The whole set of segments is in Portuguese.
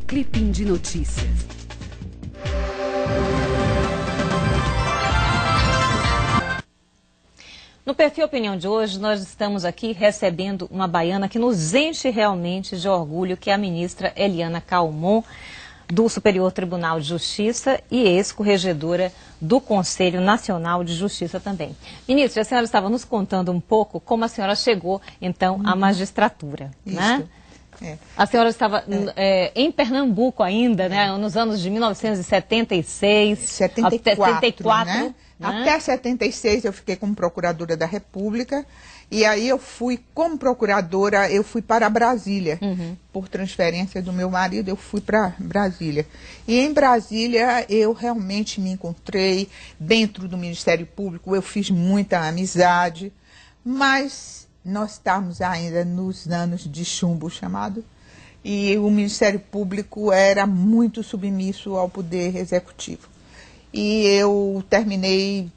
Clipping de notícias. No Perfil Opinião de hoje, nós estamos aqui recebendo uma baiana que nos enche realmente de orgulho, que é a ministra Eliana Calmon, do Superior Tribunal de Justiça e ex-corregedora do Conselho Nacional de Justiça também. Ministra, a senhora estava nos contando um pouco como a senhora chegou, então, à magistratura, né? É. A senhora estava em Pernambuco ainda, né? Nos anos de 1976, 74, né? Até 76 eu fiquei como procuradora da República e aí eu fui, como procuradora, eu fui para Brasília. Por transferência do meu marido, eu fui para Brasília. E em Brasília eu realmente me encontrei dentro do Ministério Público, eu fiz muita amizade, mas nós estávamos ainda nos anos de chumbo chamado, e o Ministério Público era muito submisso ao Poder Executivo. E eu terminei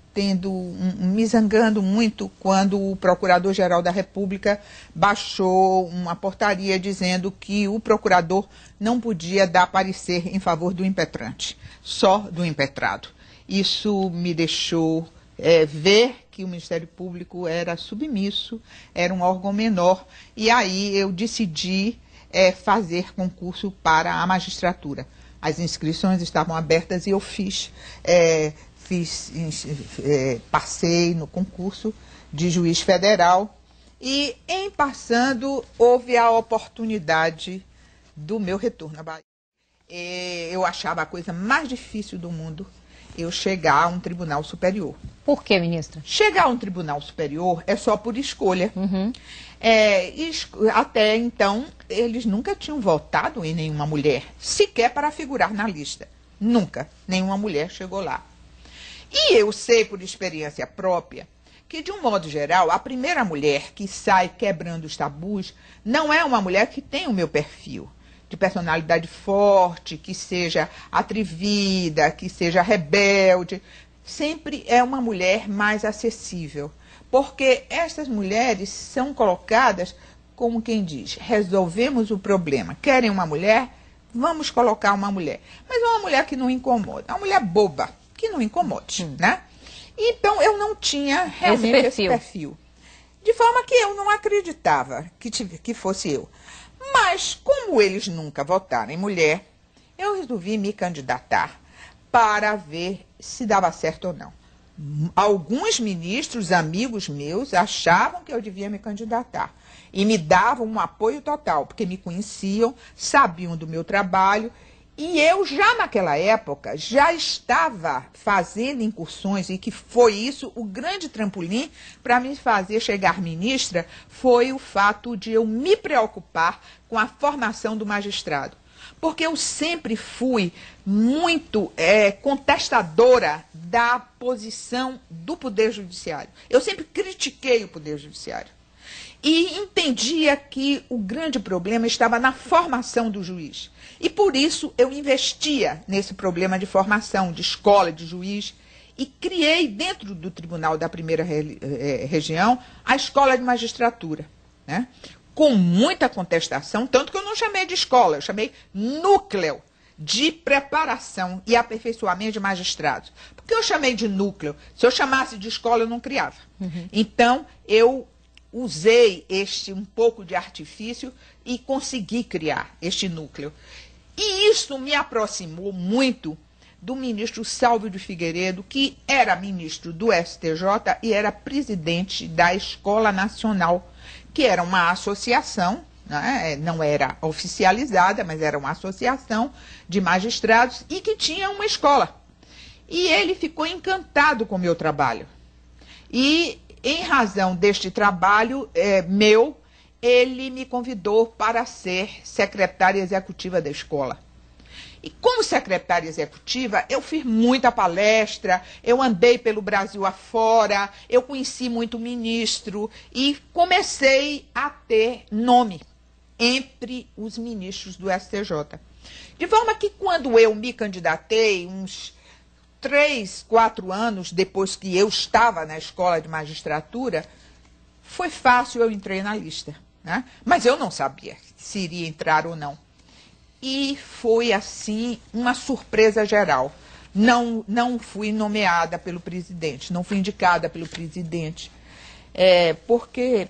me zangando muito quando o Procurador-Geral da República baixou uma portaria dizendo que o procurador não podia dar parecer em favor do impetrante, só do impetrado. Isso me deixou ver que o Ministério Público era submisso, era um órgão menor, e aí eu decidi fazer concurso para a magistratura. As inscrições estavam abertas e eu passei no concurso de juiz federal e, em passando, houve a oportunidade do meu retorno à Bahia. Eu achava a coisa mais difícil do mundo eu chegar a um tribunal superior. Por quê, ministra? Chegar a um tribunal superior é só por escolha. Até então, eles nunca tinham votado em nenhuma mulher, sequer para figurar na lista. Nunca, nenhuma mulher chegou lá. E eu sei, por experiência própria, que, de um modo geral, a primeira mulher que sai quebrando os tabus não é uma mulher que tem o meu perfil, de personalidade forte, que seja atrevida, que seja rebelde. Sempre é uma mulher mais acessível, porque essas mulheres são colocadas, como quem diz, resolvemos o problema. Querem uma mulher? Vamos colocar uma mulher. Mas uma mulher que não incomoda, uma mulher boba, que não incomode, né? Então, eu não tinha realmente esse perfil. De forma que eu não acreditava que fosse eu. Mas, como eles nunca votaram em mulher, eu resolvi me candidatar para ver se dava certo ou não. Alguns ministros, amigos meus, achavam que eu devia me candidatar. E me davam um apoio total, porque me conheciam, sabiam do meu trabalho. E eu, já naquela época, já estava fazendo incursões, e que foi isso, o grande trampolim para me fazer chegar ministra, foi o fato de eu me preocupar com a formação do magistrado. Porque eu sempre fui muito contestadora da posição do Poder Judiciário. Eu sempre critiquei o Poder Judiciário. E entendia que o grande problema estava na formação do juiz. E por isso eu investia nesse problema de formação, de escola, de juiz, e criei dentro do Tribunal da Primeira Região a Escola de Magistratura, né? Com muita contestação, tanto que eu não chamei de escola, eu chamei núcleo de preparação e aperfeiçoamento de magistrados. Por que eu chamei de núcleo? Se eu chamasse de escola, eu não criava. Então, eu usei um pouco de artifício e consegui criar este núcleo. E isso me aproximou muito do ministro Salvio de Figueiredo, que era ministro do STJ e era presidente da Escola Nacional, que era uma associação, né? Não era oficializada, mas era uma associação de magistrados e que tinha uma escola. E ele ficou encantado com o meu trabalho. E, em razão deste trabalho ele me convidou para ser secretária executiva da escola. E como secretária executiva, eu fiz muita palestra, eu andei pelo Brasil afora, eu conheci muito ministro e comecei a ter nome entre os ministros do STJ. De forma que, quando eu me candidatei, uns 3, 4 anos depois que eu estava na escola de magistratura, foi fácil, eu entrei na lista, né? Mas eu não sabia se iria entrar ou não. e foi, assim, uma surpresa geral. Não fui nomeada pelo presidente, não fui indicada pelo presidente, porque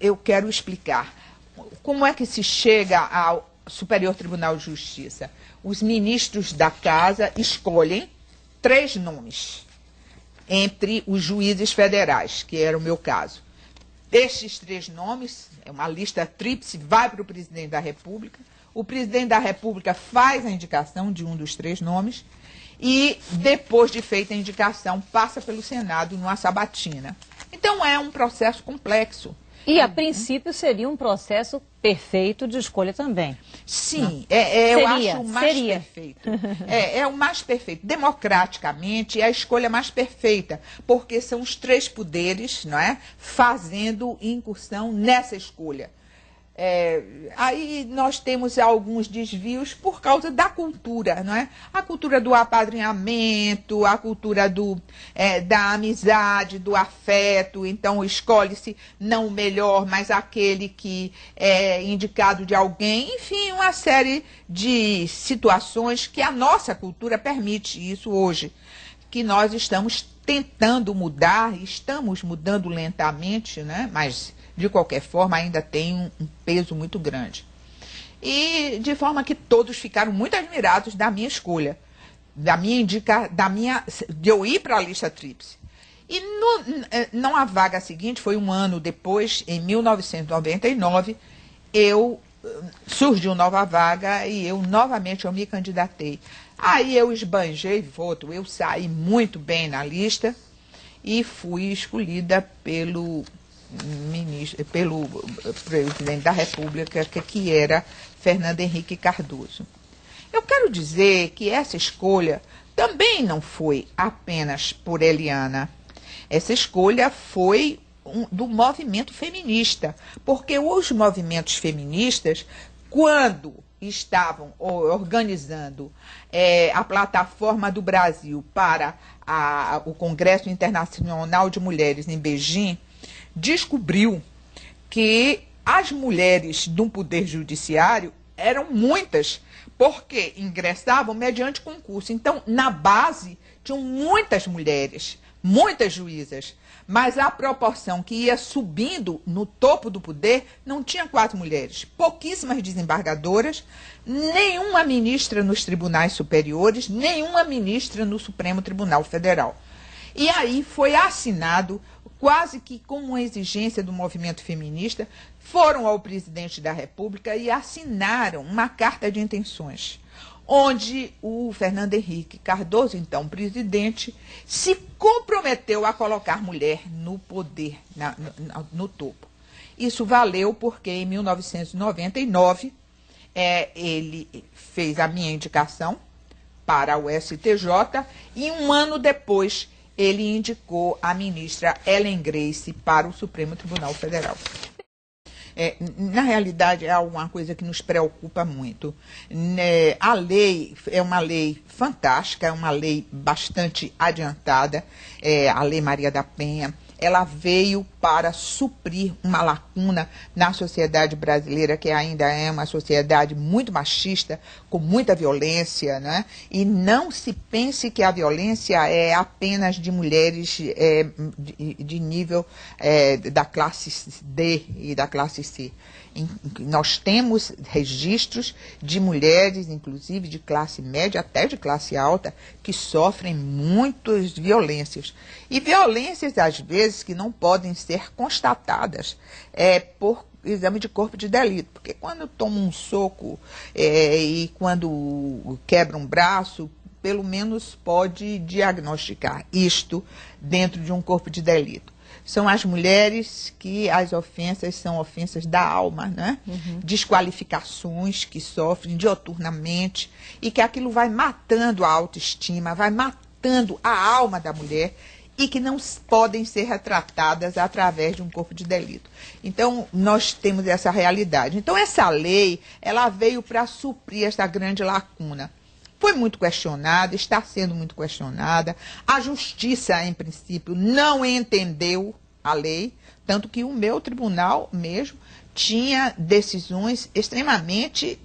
eu quero explicar. Como é que se chega ao Superior Tribunal de Justiça? Os ministros da casa escolhem 3 nomes entre os juízes federais, que era o meu caso. Estes 3 nomes, é uma lista tríplice, vai para o presidente da República. O presidente da República faz a indicação de um dos 3 nomes e, depois de feita a indicação, passa pelo Senado numa sabatina. Então, é um processo complexo. E, a princípio, seria um processo perfeito de escolha também. Sim, eu acho o mais perfeito. É o mais perfeito. Democraticamente, é a escolha mais perfeita, porque são os 3 poderes, não é, fazendo incursão nessa escolha. Aí nós temos alguns desvios por causa da cultura, não é? A cultura do apadrinhamento, a cultura da amizade, do afeto. Então escolhe-se não o melhor, mas aquele que é indicado de alguém. Enfim, uma série de situações que a nossa cultura permite isso hoje, que nós estamos tentando mudar, estamos mudando lentamente, né? Mas de qualquer forma, ainda tem um peso muito grande. E de forma que todos ficaram muito admirados da minha escolha, de eu ir para a lista tríplice. E na vaga seguinte, foi um ano depois, em 1999, surgiu nova vaga e eu novamente me candidatei. Aí eu esbanjei voto, eu saí muito bem na lista e fui escolhida pelo presidente da República, que era Fernando Henrique Cardoso. Eu quero dizer que essa escolha também não foi apenas por Eliana. Essa escolha foi do movimento feminista, porque os movimentos feministas, quando estavam organizando a plataforma do Brasil para o Congresso Internacional de Mulheres em Beijing, descobriu que as mulheres do Poder Judiciário eram muitas, porque ingressavam mediante concurso. Então, na base, tinham muitas mulheres, muitas juízas, mas a proporção que ia subindo no topo do poder não tinha 4 mulheres, pouquíssimas desembargadoras, nenhuma ministra nos tribunais superiores, nenhuma ministra no Supremo Tribunal Federal. E aí foi assinado, quase que com uma exigência do movimento feminista, foram ao presidente da República e assinaram uma carta de intenções, onde o Fernando Henrique Cardoso, então presidente, se comprometeu a colocar mulher no poder, no topo. Isso valeu porque em 1999 ele fez a minha indicação para o STJ e um ano depois ele indicou a ministra Ellen Grace para o Supremo Tribunal Federal. Na realidade, é alguma coisa que nos preocupa muito. A lei é uma lei fantástica, é uma lei bastante adiantada, a Lei Maria da Penha. Ela veio para suprir uma lacuna na sociedade brasileira, que ainda é uma sociedade muito machista, com muita violência, né? E não se pense que a violência é apenas de mulheres de nível da classe D e da classe C. Nós temos registros de mulheres, inclusive de classe média, até de classe alta, que sofrem muitas violências. E violências, às vezes, que não podem ser constatadas por exame de corpo de delito. Porque quando toma um soco e quando quebra um braço, pelo menos pode diagnosticar isto dentro de um corpo de delito. São as mulheres que as ofensas são ofensas da alma, né? Uhum. Desqualificações que sofrem dioturnamente e que aquilo vai matando a autoestima, vai matando a alma da mulher e que não podem ser retratadas através de um corpo de delito. Então, nós temos essa realidade. Então, essa lei, ela veio para suprir essa grande lacuna. Foi muito questionada, está sendo muito questionada. A justiça, em princípio, não entendeu a lei, tanto que o meu tribunal mesmo tinha decisões extremamente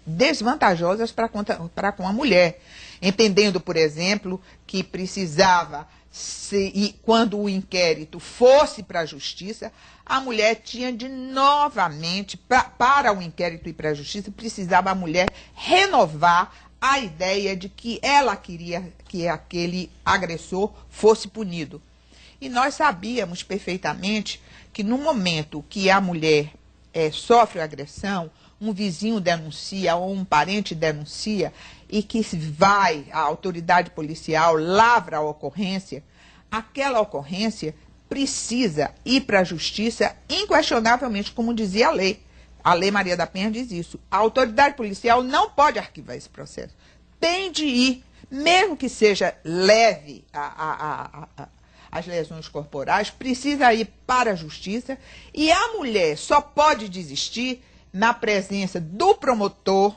desvantajosas para com a mulher, entendendo, por exemplo, que precisava, quando o inquérito fosse para a justiça, a mulher tinha de novamente, para o inquérito e para a justiça, precisava a mulher renovar a ideia de que ela queria que aquele agressor fosse punido. E nós sabíamos perfeitamente que no momento que a mulher sofre agressão, um vizinho denuncia ou um parente denuncia e que a autoridade policial lavra a ocorrência, aquela ocorrência precisa ir para a justiça inquestionavelmente, como dizia a lei. A Lei Maria da Penha diz isso. A autoridade policial não pode arquivar esse processo. Tem de ir, mesmo que seja leve as lesões corporais, precisa ir para a justiça e a mulher só pode desistir na presença do promotor,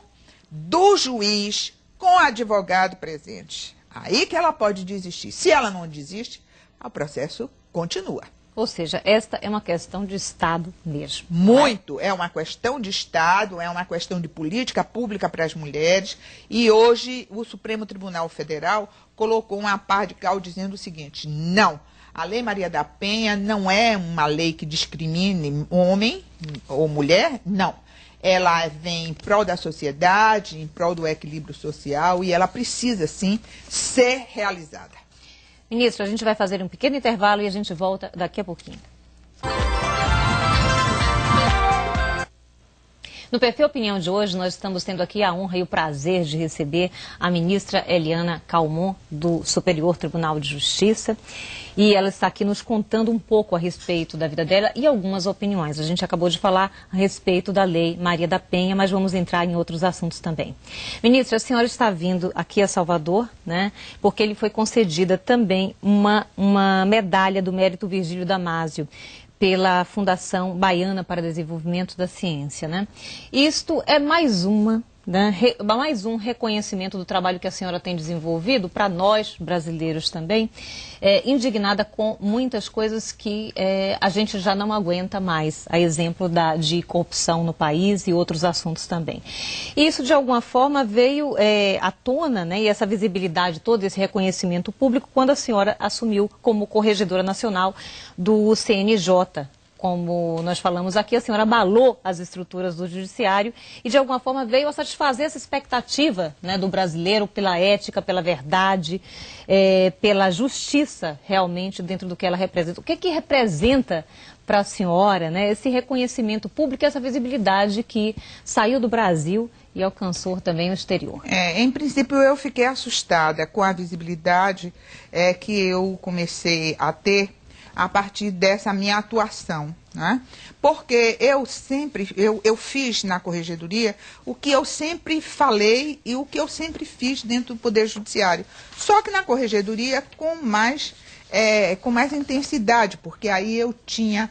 do juiz, com o advogado presente. Aí que ela pode desistir. Se ela não desiste, o processo continua. Ou seja, esta é uma questão de Estado mesmo. Muito. É uma questão de Estado, é uma questão de política pública para as mulheres. E hoje o Supremo Tribunal Federal colocou uma par de cal dizendo o seguinte: não, a Lei Maria da Penha não é uma lei que discrimine homem ou mulher, não. Ela vem em prol da sociedade, em prol do equilíbrio social e ela precisa, sim, ser realizada. Ministro, a gente vai fazer um pequeno intervalo e a gente volta daqui a pouquinho. No Perfil Opinião de hoje, nós estamos tendo aqui a honra e o prazer de receber a ministra Eliana Calmon, do Superior Tribunal de Justiça. E ela está aqui nos contando um pouco a respeito da vida dela e algumas opiniões. A gente acabou de falar a respeito da Lei Maria da Penha, mas vamos entrar em outros assuntos também. Ministra, a senhora está vindo aqui a Salvador, né? Porque lhe foi concedida também uma medalha do Mérito Virgílio Damásio pela Fundação Baiana para Desenvolvimento da Ciência, né? Isto é mais mais um reconhecimento do trabalho que a senhora tem desenvolvido para nós, brasileiros também, indignada com muitas coisas que a gente já não aguenta mais, a exemplo de corrupção no país e outros assuntos também. E isso, de alguma forma, veio à tona, né, e essa visibilidade, todo esse reconhecimento público, quando a senhora assumiu como Corregedora Nacional do CNJ. Como nós falamos aqui, a senhora abalou as estruturas do judiciário e, de alguma forma, veio a satisfazer essa expectativa, né, do brasileiro pela ética, pela verdade, pela justiça, realmente, dentro do que ela representa. O que representa para a senhora, né, esse reconhecimento público, essa visibilidade que saiu do Brasil e alcançou também o exterior? Em princípio, eu fiquei assustada com a visibilidade que eu comecei a ter a partir dessa minha atuação, né? Porque eu fiz na Corregedoria o que eu sempre falei e o que eu sempre fiz dentro do Poder Judiciário. Só que na Corregedoria com mais intensidade, porque aí eu tinha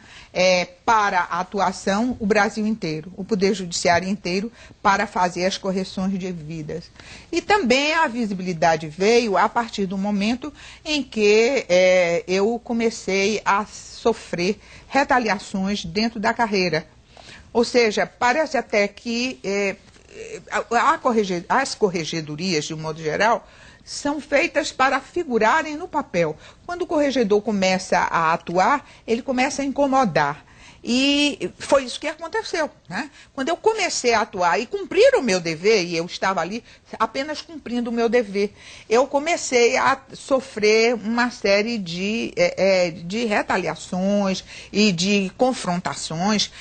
para a atuação o Brasil inteiro, o Poder Judiciário inteiro, para fazer as correções devidas. E também a visibilidade veio a partir do momento em que eu comecei a sofrer retaliações dentro da carreira. Ou seja, parece até que as corregedorias, de um modo geral, são feitas para figurarem no papel. Quando o corregedor começa a atuar, ele começa a incomodar. E foi isso que aconteceu, né? Quando eu comecei a atuar e cumprir o meu dever, e eu estava ali apenas cumprindo o meu dever, eu comecei a sofrer uma série de retaliações e de confrontações.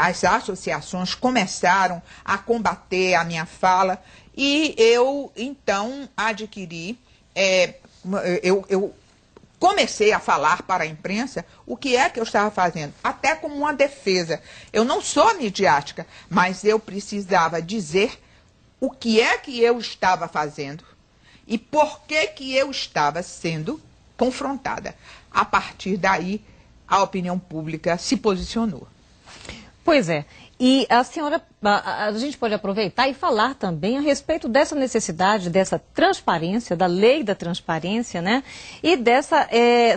As associações começaram a combater a minha fala. E eu, então, adquiri, eu comecei a falar para a imprensa o que é que eu estava fazendo, até como uma defesa. Eu não sou midiática, mas eu precisava dizer o que é que eu estava fazendo e por que eu estava sendo confrontada. A partir daí, a opinião pública se posicionou. Pois é. E a senhora, a gente pode aproveitar e falar também a respeito dessa necessidade, dessa transparência, da lei da transparência, né? E dessa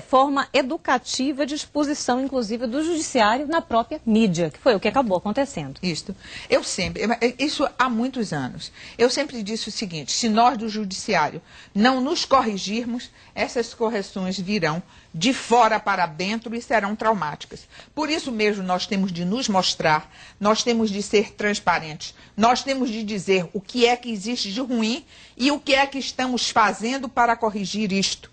forma educativa de exposição, inclusive, do judiciário na própria mídia, que foi o que acabou acontecendo. Isso há muitos anos. Eu sempre disse o seguinte: se nós do judiciário não nos corrigirmos, essas correções virão de fora para dentro e serão traumáticas. Por isso mesmo nós temos de nos mostrar, nós temos de ser transparentes, nós temos de dizer o que é que existe de ruim e o que é que estamos fazendo para corrigir isto.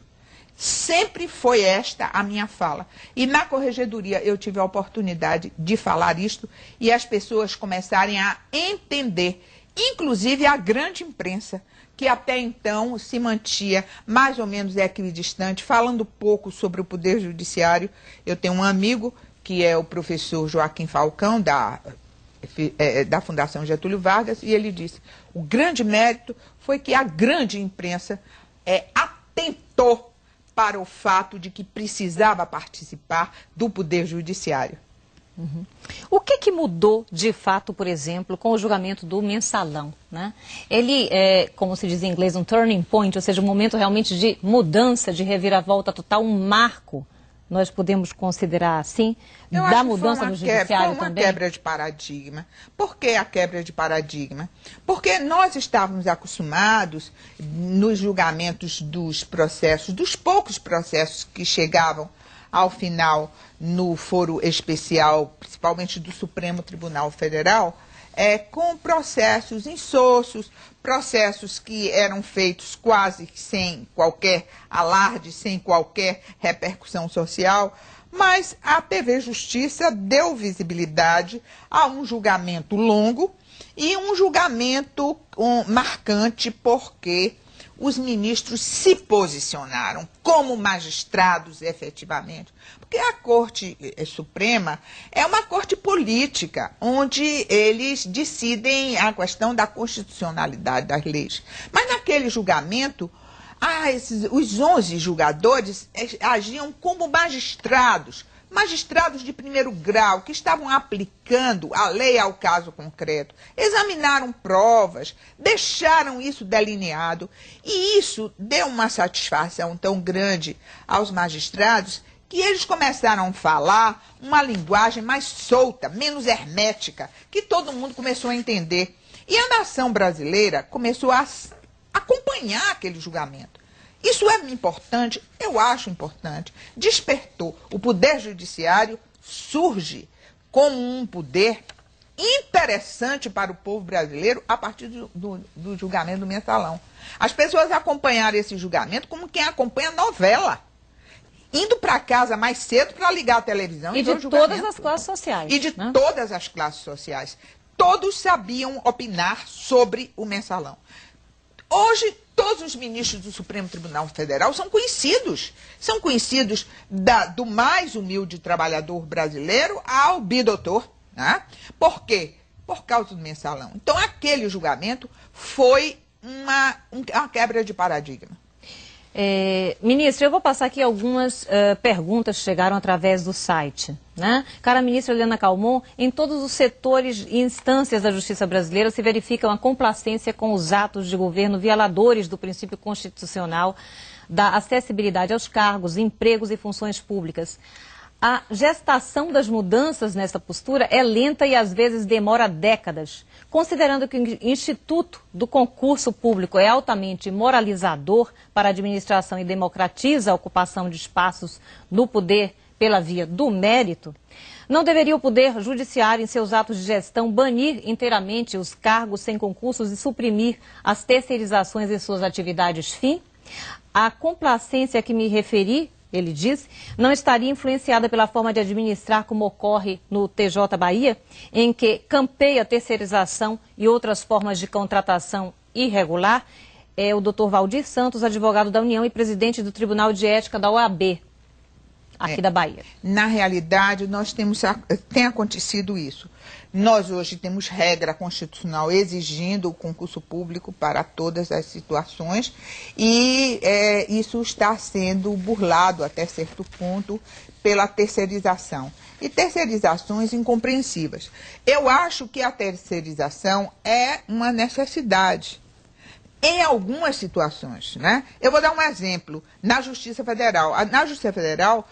Sempre foi esta a minha fala. E na corregedoria eu tive a oportunidade de falar isto e as pessoas começarem a entender, inclusive a grande imprensa, que até então se mantinha mais ou menos equidistante, falando pouco sobre o Poder Judiciário. Eu tenho um amigo, que é o professor Joaquim Falcão, da Fundação Getúlio Vargas, e ele disse: o grande mérito foi que a grande imprensa atentou para o fato de que precisava participar do Poder Judiciário. Uhum. O que mudou de fato, por exemplo, com o julgamento do Mensalão, né? Ele é, como se diz em inglês, um turning point, ou seja, um momento realmente de mudança, de reviravolta total, um marco, nós podemos considerar assim, da mudança no judiciário também? Foi uma quebra de paradigma. Por que a quebra de paradigma? Porque nós estávamos acostumados, nos julgamentos dos processos, dos poucos processos que chegavam ao final no foro especial, principalmente do Supremo Tribunal Federal, com processos insossos, processos que eram feitos quase sem qualquer alarde, sem qualquer repercussão social, mas a TV Justiça deu visibilidade a um julgamento longo e um julgamento marcante, porque os ministros se posicionaram como magistrados efetivamente. Porque a Corte Suprema é uma corte política, onde eles decidem a questão da constitucionalidade das leis. Mas naquele julgamento, os 11 julgadores agiam como magistrados de primeiro grau, que estavam aplicando a lei ao caso concreto, examinaram provas, deixaram isso delineado, e isso deu uma satisfação tão grande aos magistrados que eles começaram a falar uma linguagem mais solta, menos hermética, que todo mundo começou a entender. E a nação brasileira começou a acompanhar aquele julgamento. Isso é importante, eu acho importante. Despertou. O Poder Judiciário surge como um poder interessante para o povo brasileiro a partir do julgamento do Mensalão. As pessoas acompanharam esse julgamento como quem acompanha novela, indo para casa mais cedo para ligar a televisão e ver o julgamento. E de todas as classes sociais. E de todas as classes sociais. Todos sabiam opinar sobre o Mensalão. Hoje, todos os ministros do Supremo Tribunal Federal são conhecidos do mais humilde trabalhador brasileiro ao bidoutor. Né? Por quê? Por causa do Mensalão. Então, aquele julgamento foi uma quebra de paradigma. Ministra, eu vou passar aqui algumas perguntas que chegaram através do site. Né? Cara ministra Eliana Calmon, em todos os setores e instâncias da justiça brasileira se verifica uma complacência com os atos de governo violadores do princípio constitucional da acessibilidade aos cargos, empregos e funções públicas. A gestação das mudanças nessa postura é lenta e às vezes demora décadas. Considerando que o Instituto do Concurso Público é altamente moralizador para a administração e democratiza a ocupação de espaços no poder pela via do mérito, não deveria o Poder Judiciário, em seus atos de gestão, banir inteiramente os cargos sem concursos e suprimir as terceirizações em suas atividades fim? A complacência a que me referi, ele diz, não estaria influenciada pela forma de administrar como ocorre no TJ Bahia, em que campeia a terceirização e outras formas de contratação irregular? É o Dr. Valdir Santos, advogado da União e presidente do Tribunal de Ética da OAB, aqui da Bahia. Na realidade, tem acontecido isso. Nós hoje temos regra constitucional exigindo o concurso público para todas as situações e isso está sendo burlado até certo ponto pela terceirização. E terceirizações incompreensíveis. Eu acho que a terceirização é uma necessidade em algumas situações, né? Eu vou dar um exemplo. Na Justiça Federal. Na Justiça Federal,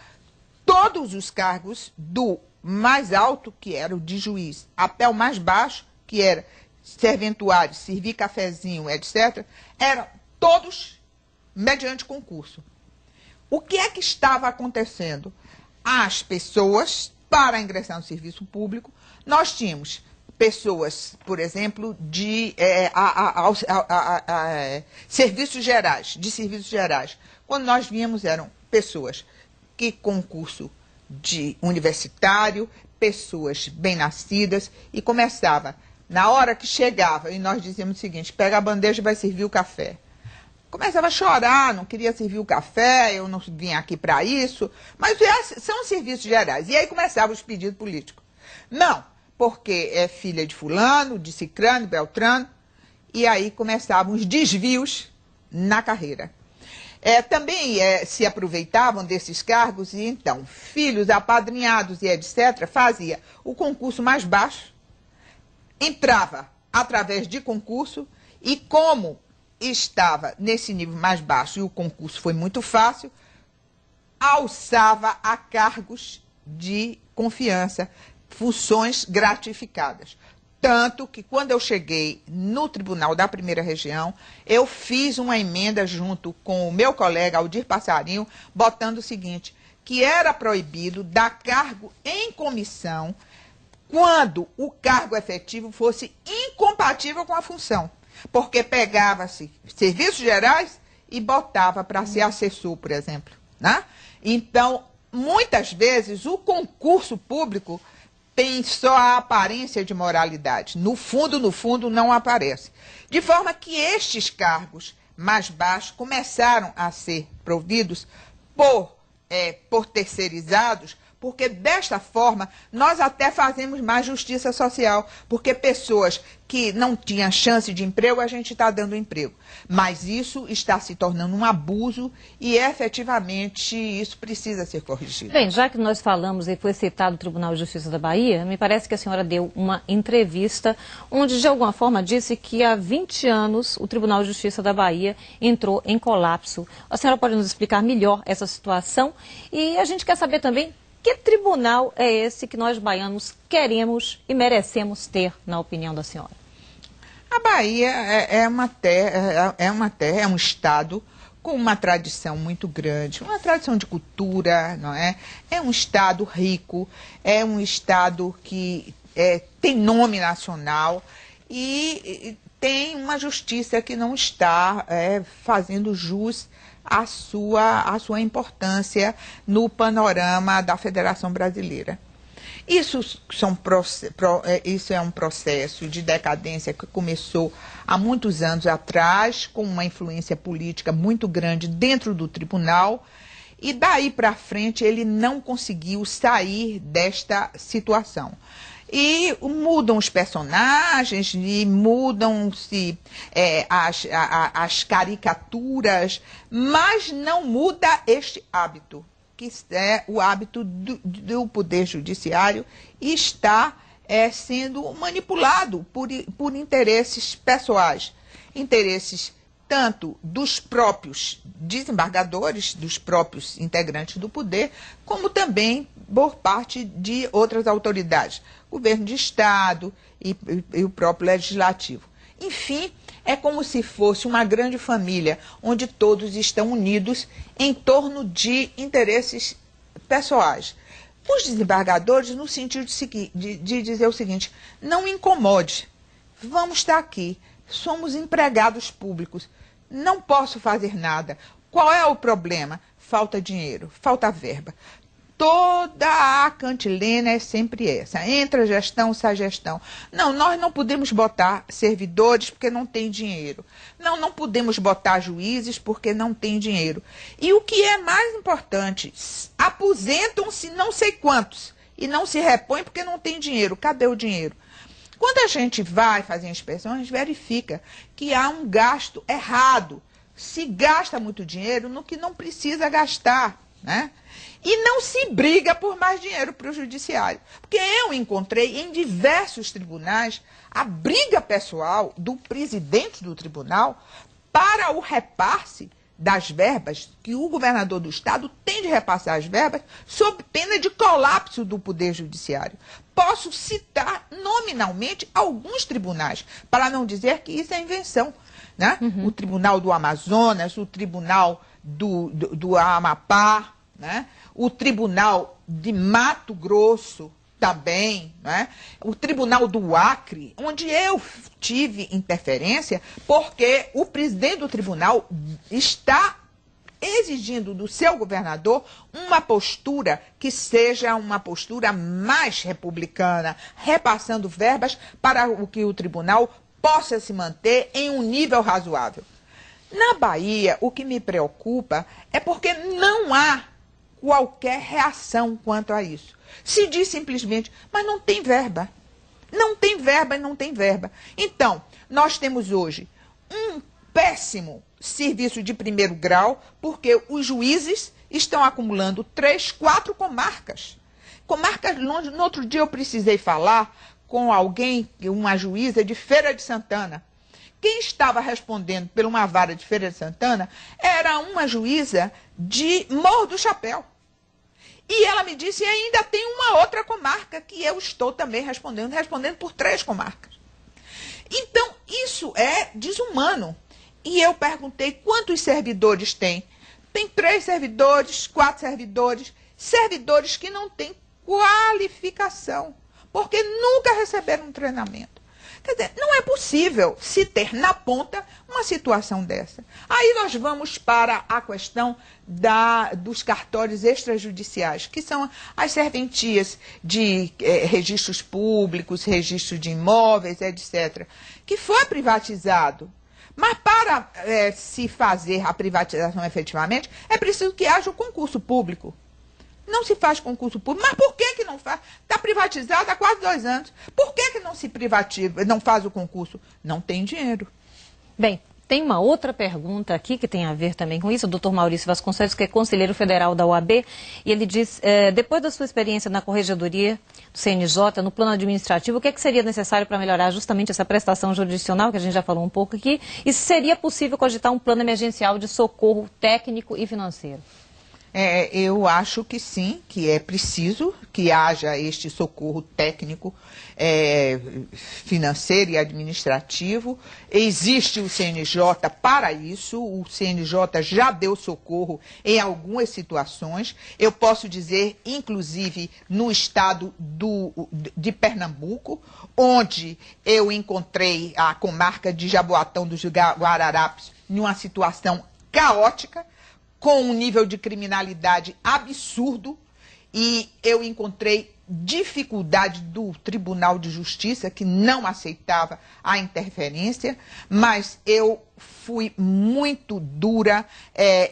todos os cargos do mais alto, que era o de juiz, até o mais baixo, que era serventuário, servir cafezinho, etc., eram todos mediante concurso. O que é que estava acontecendo? As pessoas, para ingressar no serviço público, nós tínhamos pessoas, por exemplo, de serviços gerais. Quando nós víamos, eram pessoas que concurso de universitário, pessoas bem-nascidas, e começava, na hora que chegava, e nós dizíamos o seguinte, pega a bandeja e vai servir o café. Começava a chorar, não queria servir o café, eu não vim aqui para isso, mas são serviços gerais. E aí começavam os pedidos políticos. Não, porque é filha de fulano, de cicrano, beltrano, e aí começavam os desvios na carreira. Também se aproveitavam desses cargos e, então, filhos apadrinhados e etc., fazia o concurso mais baixo, entrava através de concurso e, como estava nesse nível mais baixo e o concurso foi muito fácil, alçava a cargos de confiança, funções gratificadas. Tanto que, quando eu cheguei no Tribunal da Primeira Região, eu fiz uma emenda junto com o meu colega Aldir Passarinho, botando o seguinte, que era proibido dar cargo em comissão quando o cargo efetivo fosse incompatível com a função. Porque pegava-se serviços gerais e botava para ser assessor, por exemplo, né? Então, muitas vezes, o concurso público tem só a aparência de moralidade. No fundo, não aparece. De forma que estes cargos mais baixos começaram a ser providos por terceirizados, porque desta forma nós até fazemos mais justiça social, porque pessoas que não tinham chance de emprego, a gente está dando emprego. Mas isso está se tornando um abuso e efetivamente isso precisa ser corrigido. Bem, já que nós falamos e foi citado o Tribunal de Justiça da Bahia, me parece que a senhora deu uma entrevista onde de alguma forma disse que há 20 anos o Tribunal de Justiça da Bahia entrou em colapso. A senhora pode nos explicar melhor essa situação? E a gente quer saber também que tribunal é esse que nós baianos queremos e merecemos ter, na opinião da senhora? A Bahia é um estado com uma tradição muito grande, uma tradição de cultura, não é? É um estado rico, é um estado que tem nome nacional e tem uma justiça que não está fazendo jus à sua importância no panorama da Federação Brasileira. Isso é um processo de decadência que começou há muitos anos atrás, com uma influência política muito grande dentro do tribunal, e daí para frente ele não conseguiu sair desta situação. E mudam os personagens, e mudam-se as caricaturas, mas não muda este hábito, que é o hábito do Poder Judiciário e está sendo manipulado por interesses pessoais, interesses tanto dos próprios desembargadores, dos próprios integrantes do poder, como também por parte de outras autoridades, governo de Estado e o próprio Legislativo. Enfim, é como se fosse uma grande família, onde todos estão unidos em torno de interesses pessoais. Os desembargadores, no sentido de dizer o seguinte, não incomode, vamos estar aqui, somos empregados públicos, não posso fazer nada. Qual é o problema? Falta dinheiro, falta verba. Toda a cantilena é sempre essa. Entra gestão, sai gestão. Não, nós não podemos botar servidores porque não tem dinheiro. Não podemos botar juízes porque não tem dinheiro. E o que é mais importante, aposentam-se não sei quantos e não se repõem porque não tem dinheiro. Cadê o dinheiro? Quando a gente vai fazer inspeção, a gente verifica que há um gasto errado. Se gasta muito dinheiro no que não precisa gastar, né? E não se briga por mais dinheiro para o judiciário. Porque eu encontrei em diversos tribunais a briga pessoal do presidente do tribunal para o repasse das verbas, que o governador do estado tem de repassar as verbas sob pena de colapso do poder judiciário. Posso citar nominalmente alguns tribunais, para não dizer que isso é invenção, né? O Tribunal do Amazonas, o Tribunal do Amapá, né? O Tribunal de Mato Grosso também, né? O Tribunal do Acre, onde eu tive interferência, porque o presidente do tribunal está exigindo do seu governador uma postura que seja uma postura mais republicana, repassando verbas para que o tribunal possa se manter em um nível razoável. Na Bahia, o que me preocupa é porque não há qualquer reação quanto a isso. Se diz simplesmente, mas não tem verba. Não tem verba e não tem verba. Então, nós temos hoje um péssimo serviço de primeiro grau, porque os juízes estão acumulando 3, 4 comarcas. Comarcas longe. No outro dia eu precisei falar com alguém, uma juíza de Feira de Santana. Quem estava respondendo por uma vara de Feira de Santana era uma juíza de Morro do Chapéu. E ela me disse, ainda tem uma outra comarca que eu estou também respondendo por 3 comarcas. Então, isso é desumano. E eu perguntei quantos servidores tem. Tem 3 servidores, 4 servidores, servidores que não têm qualificação, porque nunca receberam um treinamento. Quer dizer, não é possível se ter na ponta uma situação dessa. Aí nós vamos para a questão dos cartórios extrajudiciais, que são as serventias de registros públicos, registro de imóveis, etc., que foi privatizado. Mas para se fazer a privatização efetivamente, é preciso que haja o concurso público. Não se faz concurso público. Mas por que não faz? Está privatizado há quase 2 anos. Por que não se privatiza, não faz o concurso? Não tem dinheiro. Bem, tem uma outra pergunta aqui que tem a ver também com isso. O doutor Maurício Vasconcelos, que é conselheiro federal da OAB, e ele diz, depois da sua experiência na corregedoria do CNJ, no plano administrativo, o que seria necessário para melhorar justamente essa prestação jurisdicional, que a gente já falou um pouco aqui, e se seria possível cogitar um plano emergencial de socorro técnico e financeiro? Eu acho que sim, que é preciso que haja este socorro técnico, financeiro e administrativo. Existe o CNJ para isso, o CNJ já deu socorro em algumas situações. Eu posso dizer, inclusive, no estado de Pernambuco, onde eu encontrei a comarca de Jaboatão dos Guararapes em uma situação caótica, com um nível de criminalidade absurdo, e eu encontrei dificuldade do Tribunal de Justiça, que não aceitava a interferência, mas eu fui muito dura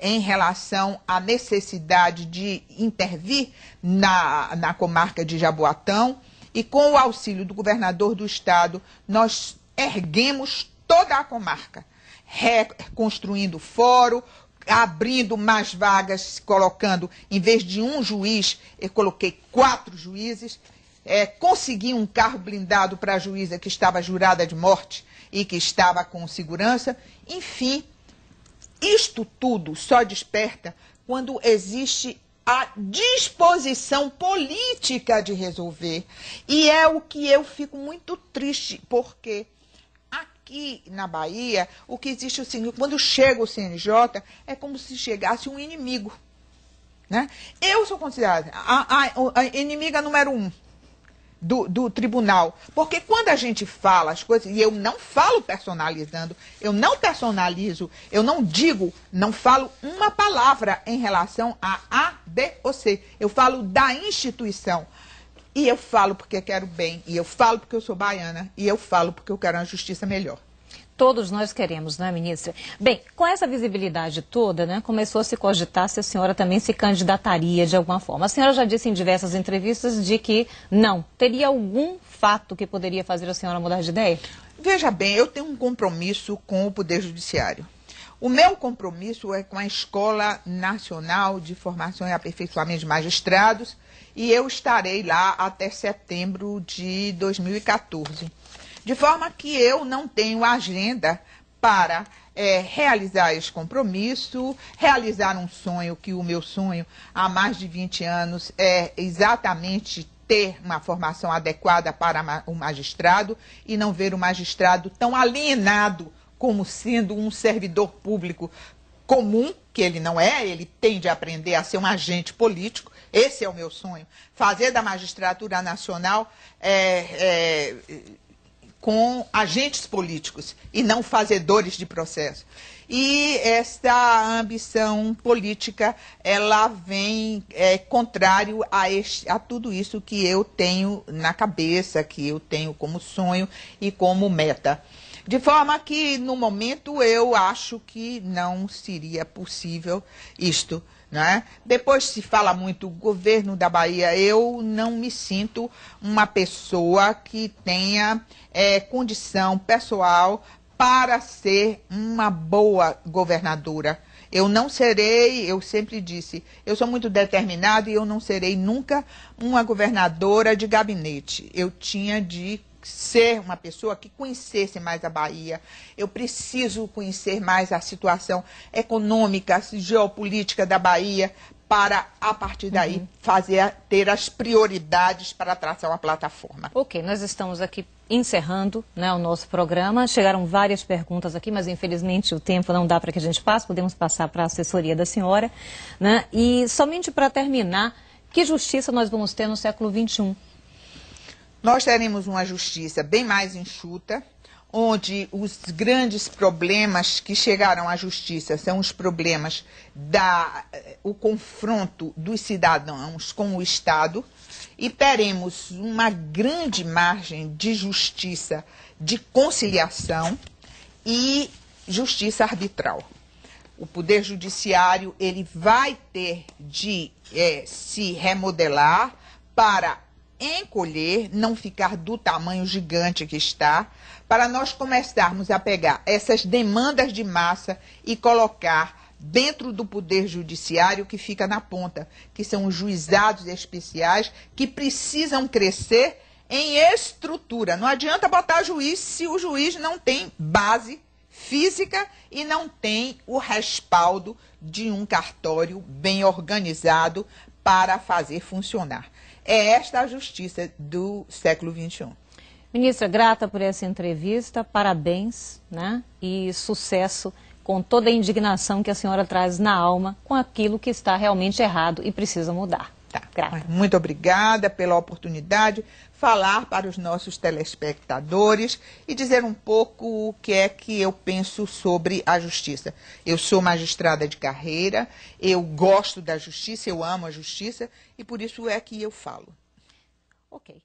em relação à necessidade de intervir na comarca de Jaboatão, e com o auxílio do governador do estado, nós erguemos toda a comarca, reconstruindo fórum, abrindo mais vagas, colocando, em vez de um juiz, eu coloquei 4 juízes, consegui um carro blindado para a juíza que estava jurada de morte e que estava com segurança. Enfim, isto tudo só desperta quando existe a disposição política de resolver. E é o que eu fico muito triste, porque aqui na Bahia, o que existe é o seguinte: quando chega o CNJ, é como se chegasse um inimigo, né? Eu sou considerada a inimiga número 1 do tribunal, porque quando a gente fala as coisas, e eu não falo personalizando, eu não personalizo, eu não digo, não falo uma palavra em relação a B ou C, eu falo da instituição. E eu falo porque quero bem, e eu falo porque eu sou baiana, e eu falo porque eu quero uma justiça melhor. Todos nós queremos, não é, ministra? Bem, com essa visibilidade toda, né, começou a se cogitar se a senhora também se candidataria de alguma forma. A senhora já disse em diversas entrevistas de que não, teria algum fato que poderia fazer a senhora mudar de ideia? Veja bem, eu tenho um compromisso com o Poder Judiciário. O meu compromisso é com a Escola Nacional de Formação e Aperfeiçoamento de Magistrados e eu estarei lá até setembro de 2014. De forma que eu não tenho agenda para realizar esse compromisso, realizar um sonho, que o meu sonho há mais de 20 anos é exatamente ter uma formação adequada para o magistrado e não ver o magistrado tão alienado como sendo um servidor público comum, que ele não é, ele tem de aprender a ser um agente político. Esse é o meu sonho, fazer da magistratura nacional com agentes políticos e não fazedores de processo. E esta ambição política, ela vem contrário a tudo isso que eu tenho na cabeça, que eu tenho como sonho e como meta. De forma que, no momento, eu acho que não seria possível isto, né? Depois se fala muito governo da Bahia, eu não me sinto uma pessoa que tenha condição pessoal para ser uma boa governadora. Eu não serei, eu sempre disse, eu sou muito determinada e eu não serei nunca uma governadora de gabinete. Eu tinha de ser uma pessoa que conhecesse mais a Bahia. Eu preciso conhecer mais a situação econômica, geopolítica da Bahia, para, a partir daí, ter as prioridades para traçar uma plataforma. Ok, nós estamos aqui encerrando, né, o nosso programa. Chegaram várias perguntas aqui, mas infelizmente o tempo não dá para que a gente passe. Podemos passar para a assessoria da senhora, né? E somente para terminar, que justiça nós vamos ter no século XXI? Nós teremos uma justiça bem mais enxuta, onde os grandes problemas que chegarão à justiça são os problemas o confronto dos cidadãos com o Estado, e teremos uma grande margem de justiça, de conciliação e justiça arbitral. O Poder Judiciário ele vai ter de se remodelar para encolher, não ficar do tamanho gigante que está, para nós começarmos a pegar essas demandas de massa e colocar dentro do Poder Judiciário que fica na ponta, que são os juizados especiais que precisam crescer em estrutura. Não adianta botar juiz se o juiz não tem base física e não tem o respaldo de um cartório bem organizado para fazer funcionar. É esta a justiça do século XXI. Ministra, grata por essa entrevista, parabéns, né? E sucesso com toda a indignação que a senhora traz na alma com aquilo que está realmente errado e precisa mudar. Tá. Grata. Muito obrigada pela oportunidade de falar para os nossos telespectadores e dizer um pouco o que é que eu penso sobre a justiça. Eu sou magistrada de carreira, eu gosto da justiça, eu amo a justiça e por isso é que eu falo. Ok.